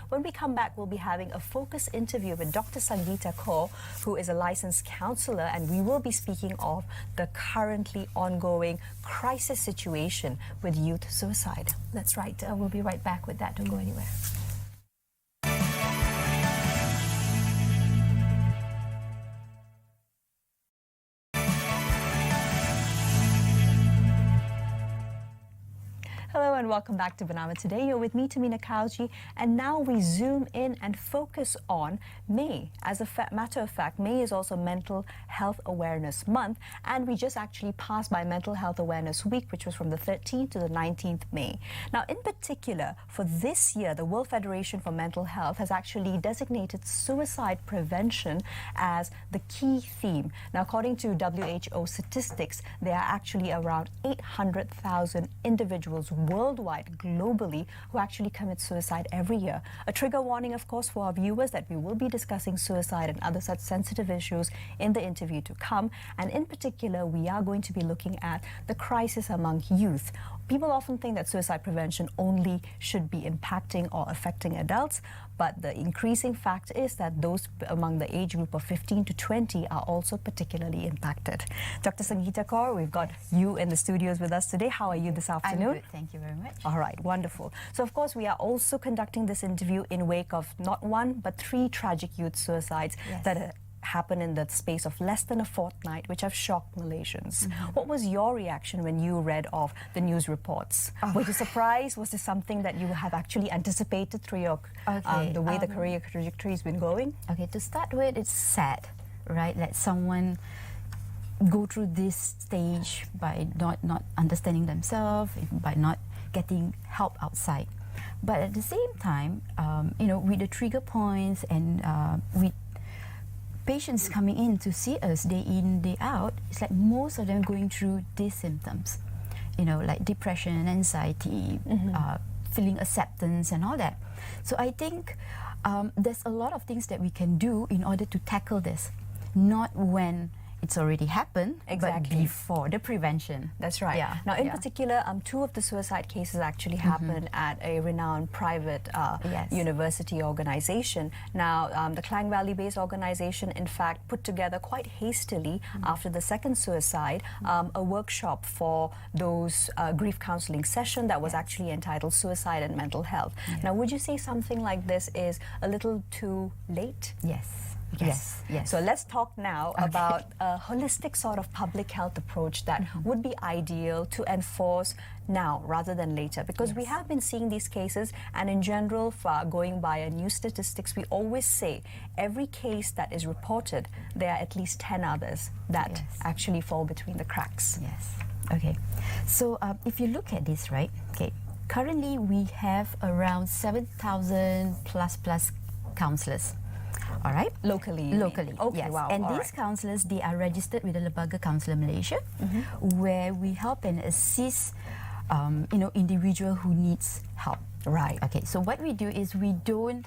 When we come back, we'll be having a focus interview with Dr. Sangeeta Kaur, who is a licensed counsellor, and we will be speaking of the currently ongoing crisis situation with youth suicide. That's right. We'll be right back with that. Don't go anywhere. Hello and welcome back to Bernama. Today you're with me, Sangeeta Kaur, and now we zoom in and focus on May. As a matter of fact, May is also Mental Health Awareness Month, and we just actually passed by Mental Health Awareness Week, which was from the 13th to the 19th May. Now, in particular, for this year, the World Federation for Mental Health has actually designated suicide prevention as the key theme. Now, according to WHO statistics, there are actually around 800,000 individuals worldwide, globally, who actually commit suicide every year. A trigger warning, of course, for our viewers that we will be discussing suicide and other such sensitive issues in the interview to come. And in particular, we are going to be looking at the crisis among youth. People often think that suicide prevention only should be impacting or affecting adults, but the increasing fact is that those among the age group of 15 to 20 are also particularly impacted. Dr. Sangeeta Kaur, we've got you in the studios with us today. How are you this afternoon? I'm good, thank you very much. All right, wonderful. So, of course, we are also conducting this interview in wake of not one, but 3 tragic youth suicides that happened in the space of less than a fortnight, which have shocked Malaysians. What was your reaction when you read of the news reports? Were you surprised? Was this something that you have actually anticipated through your the way the career trajectory has been going? Okay, to start with, it's sad, right? Let someone go through this stage by not understanding themselves, by not getting help outside. But at the same time, you know, with the trigger points and with patients coming in to see us day in, day out, it's like most of them going through these symptoms, you know, like depression, anxiety, feeling acceptance and all that. So I think there's a lot of things that we can do in order to tackle this, not when it's already happened, but before, the prevention. That's right. Yeah. Now, in particular, 2 of the suicide cases actually happened at a renowned private university organization. Now, the Klang Valley-based organization, in fact, put together quite hastily after the second suicide a workshop for those grief counseling session that was actually entitled Suicide and Mental Health. Now, would you say something like this is a little too late? Yes. So let's talk now about a holistic sort of public health approach that would be ideal to enforce now rather than later, because we have been seeing these cases, and in general, going by a new statistics, we always say every case that is reported, there are at least 10 others that actually fall between the cracks. Okay, so if you look at this, right, currently we have around 7,000 plus counsellors. All right, locally. Okay, yes. Wow. And these counsellors, they are registered with the Lembaga Counsellor Malaysia, where we help and assist, you know, individual who needs help. Right. Okay. So what we do is we don't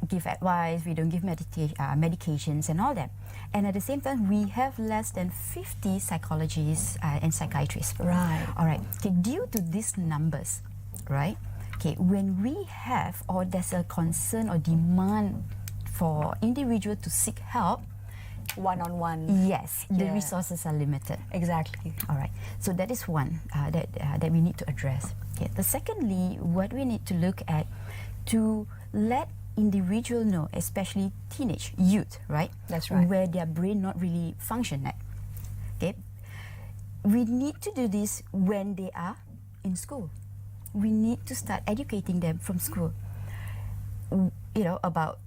give advice, we don't give medications and all that. And at the same time, we have less than 50 psychologists and psychiatrists. Right. All right. Okay. Due to these numbers, right? Okay, when we have or there's a concern or demand for individual to seek help, one-on-one, the resources are limited. Exactly. All right. So that is one that we need to address. Okay. The secondly, what we need to look at to let individual know, especially teenage youth, right? That's right. Where their brain not really function yet. Okay. We need to do this when they are in school. We need to start educating them from school, you know, about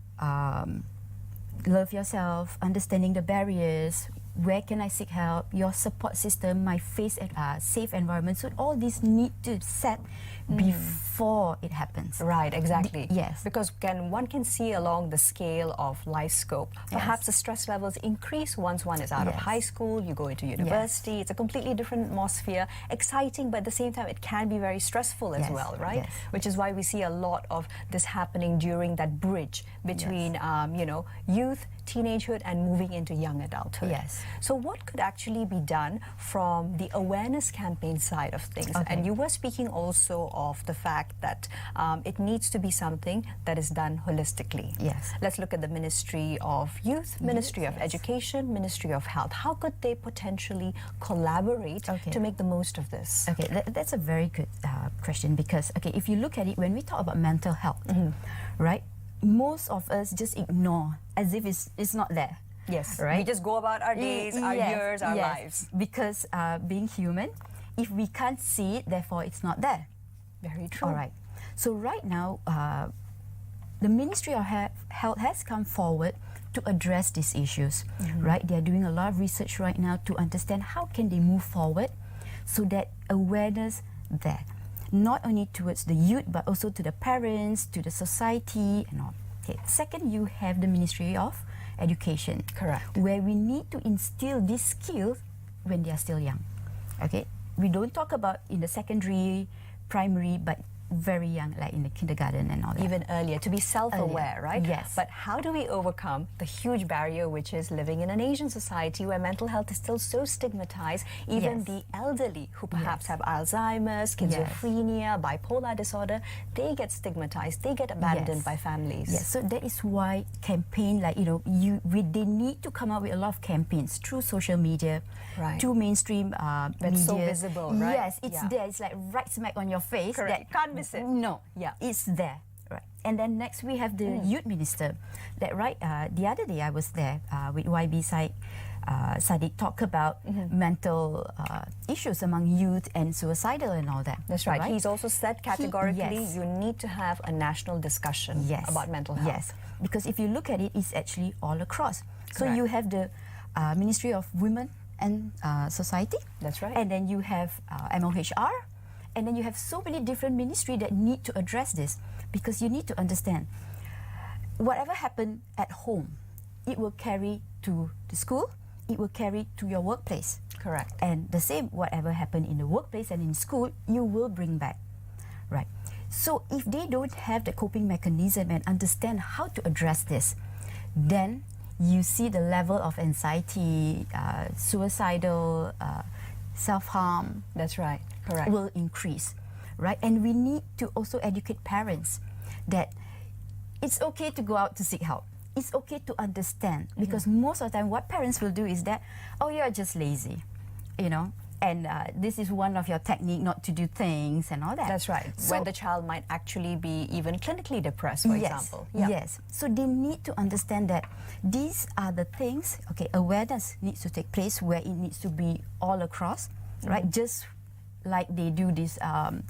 love yourself, understanding the barriers, where can I seek help, your support system, my safe environment. So all these need to set before it happens. Right, exactly. Yes. Because one can see along the scale of life scope, perhaps the stress levels increase once one is out of high school, you go into university. It's a completely different atmosphere, exciting, but at the same time it can be very stressful as well, right? Which is why we see a lot of this happening during that bridge between you know, youth, teenagehood and moving into young adulthood. So what could actually be done from the awareness campaign side of things? Okay. And you were speaking also of the fact that it needs to be something that is done holistically. Yes. Let's look at the Ministry of Youth, Ministry of yes. Education, Ministry of Health. How could they potentially collaborate Okay. to make the most of this? Okay, that's a very good question, because if you look at it, when we talk about mental health, right, most of us just ignore as if it's not there. Yes, right. we just go about our days, our years, our lives. Because being human, if we can't see it, therefore it's not there. Very true. All right. So right now, the Ministry of Health has come forward to address these issues, right? They are doing a lot of research right now to understand how can they move forward so that awareness there, not only towards the youth, but also to the parents, to the society and all. Okay. Second, you have the Ministry of Education. Correct. Where we need to instill these skills when they are still young. Okay. We don't talk about in the secondary, primary, but very young, like in the kindergarten and all that. Even earlier, to be self-aware, Earlier, right? yes. But how do we overcome the huge barrier which is living in an Asian society where mental health is still so stigmatized? Even Yes. the elderly who perhaps Yes. have Alzheimer's, schizophrenia, bipolar disorder, they get stigmatized, they get abandoned by families. Yes, so that is why campaign like they need to come up with a lot of campaigns through social media, Right. to mainstream That's media. so visible, right? Yes, it's Yeah. there. It's like right smack on your face. Correct. Can't miss it. No, Yeah. it's there. Right. And then next we have the youth minister. That right. The other day I was there with YB Sadiq talk about mental issues among youth and suicidal and all that. That's right. He's also said categorically yes. you need to have a national discussion about mental health. Yes, because if you look at it, it's actually all across. So Correct. you have the Ministry of Women and Society. That's right. And then you have MOHR. And then you have so many different ministries that need to address this, because you need to understand whatever happened at home, it will carry to the school, it will carry to your workplace. Correct. And the same, whatever happened in the workplace and in school, you will bring back. Right. So if they don't have the coping mechanism and understand how to address this, then you see the level of anxiety, suicidal, self-harm. That's right. Correct. Will increase, right? And we need to also educate parents that it's okay to go out to seek help. It's okay to understand, because most of the time what parents will do is that, oh, you're just lazy, and this is one of your technique not to do things and all that. That's right. So, when the child might actually be even clinically depressed, for example. Yeah. Yes. So they need to understand that these are the things, awareness needs to take place where it needs to be all across, right? Just like they do this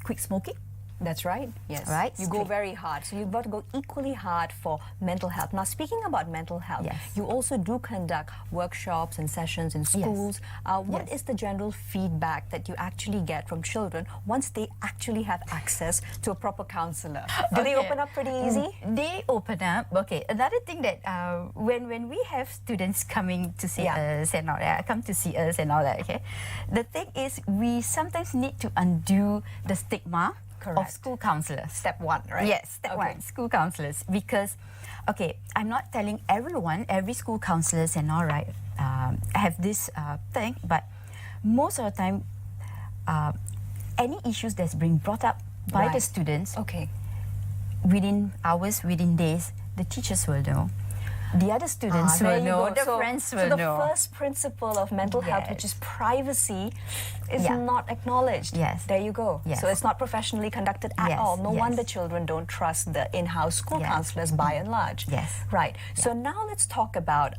quick smoking. That's right. Yes. Right. You go very hard. So you've got to go equally hard for mental health. Now, speaking about mental health, Yes. you also do conduct workshops and sessions in schools. What is the general feedback that you actually get from children once they actually have access to a proper counselor? Do they open up pretty easy? They open up. Okay. Another thing that when we have students coming to see us and all that, come to see us and all that, okay, the thing is we sometimes need to undo the stigma of school counselors. Step one, right? Yes, step one, school counselors. Because, I'm not telling everyone, every school counselors and all right, have this thing, but most of the time, any issues that's being brought up by the students, within hours, within days, the teachers will know. The other students will know, the friends will know. So the first principle of mental health, which is privacy, is not acknowledged. Yes. There you go. Yes. So it's not professionally conducted at all. No wonder children don't trust the in-house school counselors by and large. Yes. Right. So now let's talk about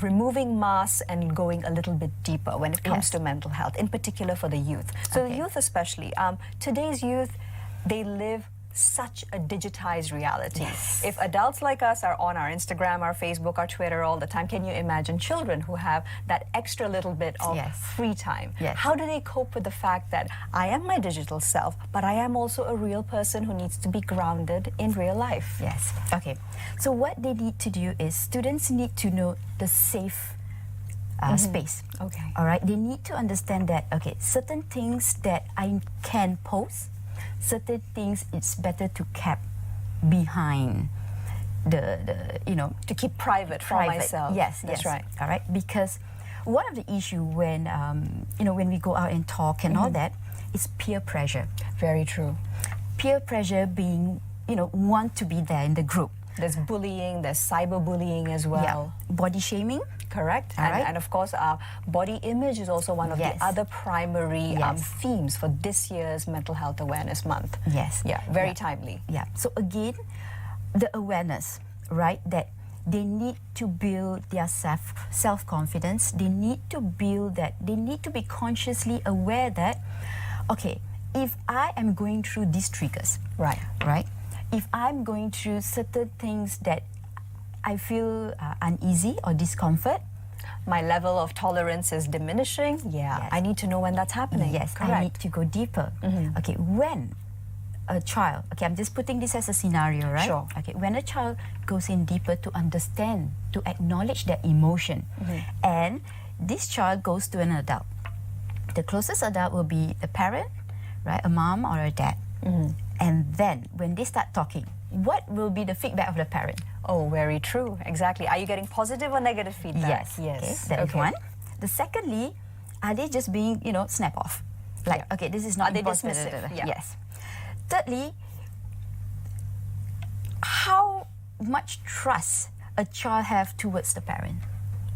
removing masks and going a little bit deeper when it comes to mental health, in particular for the youth. So the youth especially, today's youth, they live such a digitized reality. If adults like us are on our Instagram, our Facebook, our Twitter all the time, can you imagine children who have that extra little bit of free time? How do they cope with the fact that I am my digital self, but I am also a real person who needs to be grounded in real life? Yes. Okay. So what they need to do is students need to know the safe space. Okay. All right. They need to understand that, certain things that I can post, certain things it's better to keep behind the to keep private for myself. Yes, that's right. All right, because one of the issue when when we go out and talk and all that is peer pressure. Very true. Peer pressure being want to be there in the group. There's bullying, there's cyberbullying as well. Yeah. Body shaming. Correct. All right. And of course, body image is also one of the other primary themes for this year's Mental Health Awareness Month. Yes. Yeah, very timely. Yeah. So again, the awareness, right, that they need to build their self-confidence. They need to build that. They need to be consciously aware that, okay, if I am going through these triggers, right, if I'm going through certain things that I feel uneasy or discomfort, my level of tolerance is diminishing. Yeah, yes. I need to know when that's happening. Yes, correct. I need to go deeper. Okay, when a child, okay, I'm just putting this as a scenario, right? Sure. Okay, when a child goes in deeper to understand, to acknowledge their emotion, and this child goes to an adult, the closest adult will be a parent, right, a mom or a dad. And then when they start talking, what will be the feedback of the parent? Oh, very true. Exactly. Are you getting positive or negative feedback? Yes. Okay, that is one. The secondly, are they just being, snap off? Like, okay, this is not Are they important. dismissive? Yeah. Yes. Thirdly, how much trust a child have towards the parent?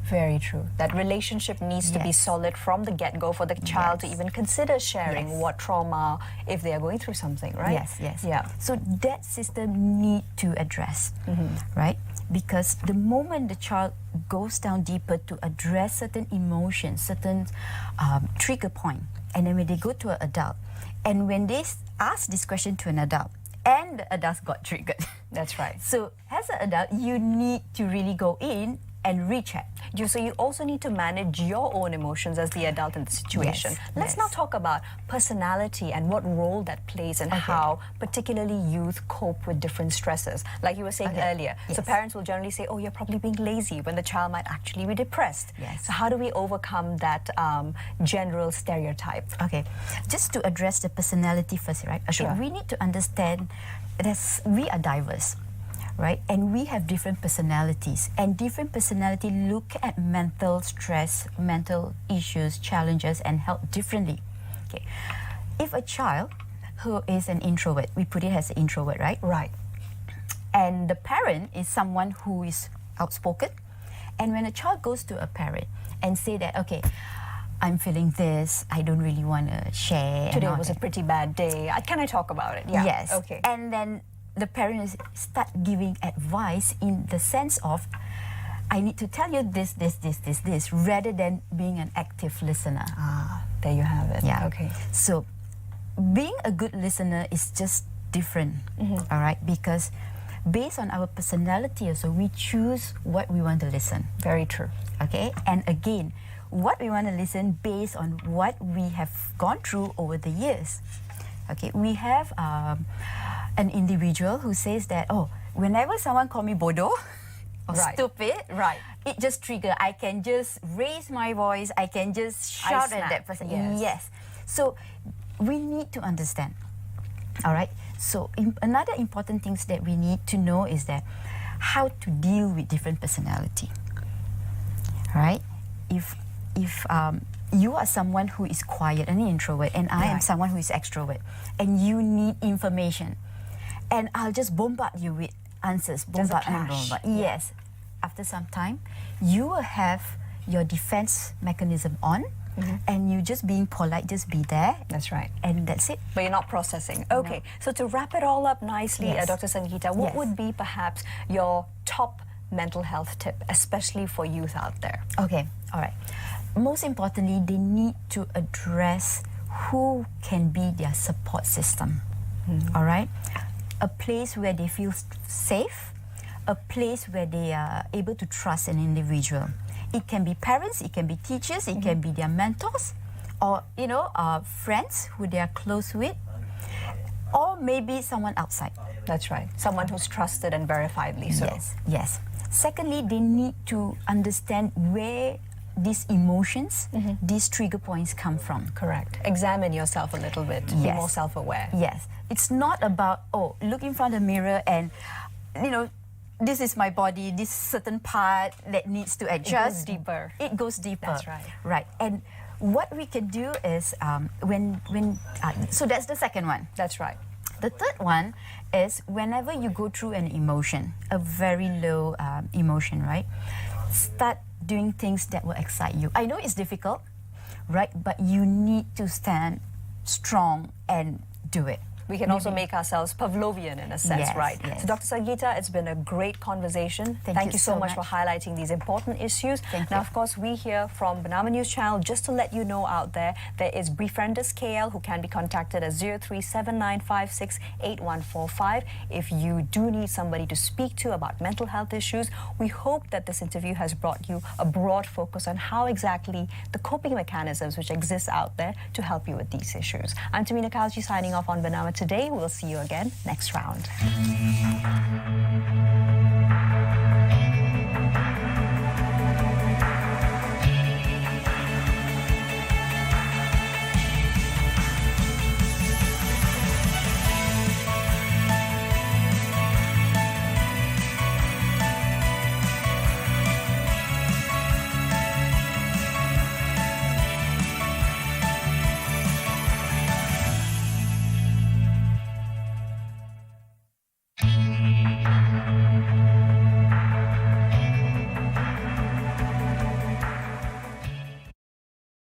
Very true. That relationship needs to be solid from the get-go for the child to even consider sharing what trauma, if they are going through something, right? Yes. Yeah. So that system need to address, right? Because the moment the child goes down deeper to address certain emotions, certain trigger point, and then when they go to an adult, and when they ask this question to an adult, and the adults got triggered. That's right. So as an adult, you need to really go in and recheck. So you also need to manage your own emotions as the adult in the situation. Yes, Let's now talk about personality and what role that plays and how particularly youth cope with different stresses. Like you were saying earlier, so parents will generally say, oh, you're probably being lazy, when the child might actually be depressed. Yes. So how do we overcome that general stereotype? Okay, just to address the personality first, right? Okay, Sure. we need to understand that we are diverse, right? And we have different personalities, and different personality look at mental stress, mental issues, challenges, and help differently. Okay, if a child who is an introvert, we put it as an introvert, right? Right. And the parent is someone who is outspoken, and when a child goes to a parent and say that, okay, I'm feeling this, I don't really want to share. Today was a pretty bad day. Can I talk about it? Yeah. Yes. Okay. And then the parents start giving advice in the sense of, I need to tell you this, rather than being an active listener. There you have it. Yeah. Okay. So being a good listener is just different, all right? Because based on our personality also, we choose what we want to listen. Very true. Okay? And again, what we want to listen based on what we have gone through over the years. Okay, we have an individual who says that, oh, whenever someone call me bodoh or stupid, it just trigger. I can just raise my voice. I can just shout at that person. Yes. So we need to understand. All right. So another important things that we need to know is that how to deal with different personality. All right. If you are someone who is quiet, an introvert, and I am someone who is extrovert, and you need information, and I'll just bombard you with answers, bombard. Yes. After some time, you will have your defense mechanism on, and you just being polite, just be there. That's right. And that's it. But you're not processing. Okay. So to wrap it all up nicely, Dr. Sangeeta, what would be perhaps your top mental health tip, especially for youth out there? Okay. All right. Most importantly, they need to address who can be their support system. All right? A place where they feel safe, a place where they are able to trust an individual. It can be parents, it can be teachers, it can be their mentors, or friends who they are close with, or maybe someone outside. That's right. Someone who's trusted and verifiably so. Yes. Secondly, they need to understand where these emotions, these trigger points come from. Correct. Examine yourself a little bit. Be more self-aware. Yes. It's not about, look in front of the mirror and, this is my body, this certain part that needs to adjust. deeper. It goes deeper. That's right. Right. And what we can do is so that's the second one. That's right. The third one is whenever you go through an emotion, a very low emotion, right? Start doing things that will excite you. I know it's difficult, right? But you need to stand strong and do it. We can also make ourselves Pavlovian in a sense, Yes, right? yes. So Dr. Sangeeta, it's been a great conversation. Thank you so so much for much. highlighting these important issues. Thank now, you. of course, we here from Bernama News Channel, just to let you know out there is Befrienders KL, who can be contacted at 0379568145. If you do need somebody to speak to about mental health issues, we hope that this interview has brought you a broad focus on how exactly the coping mechanisms which exist out there to help you with these issues. I'm Sangeeta Kaur signing off on Bernama today. We'll see you again next round.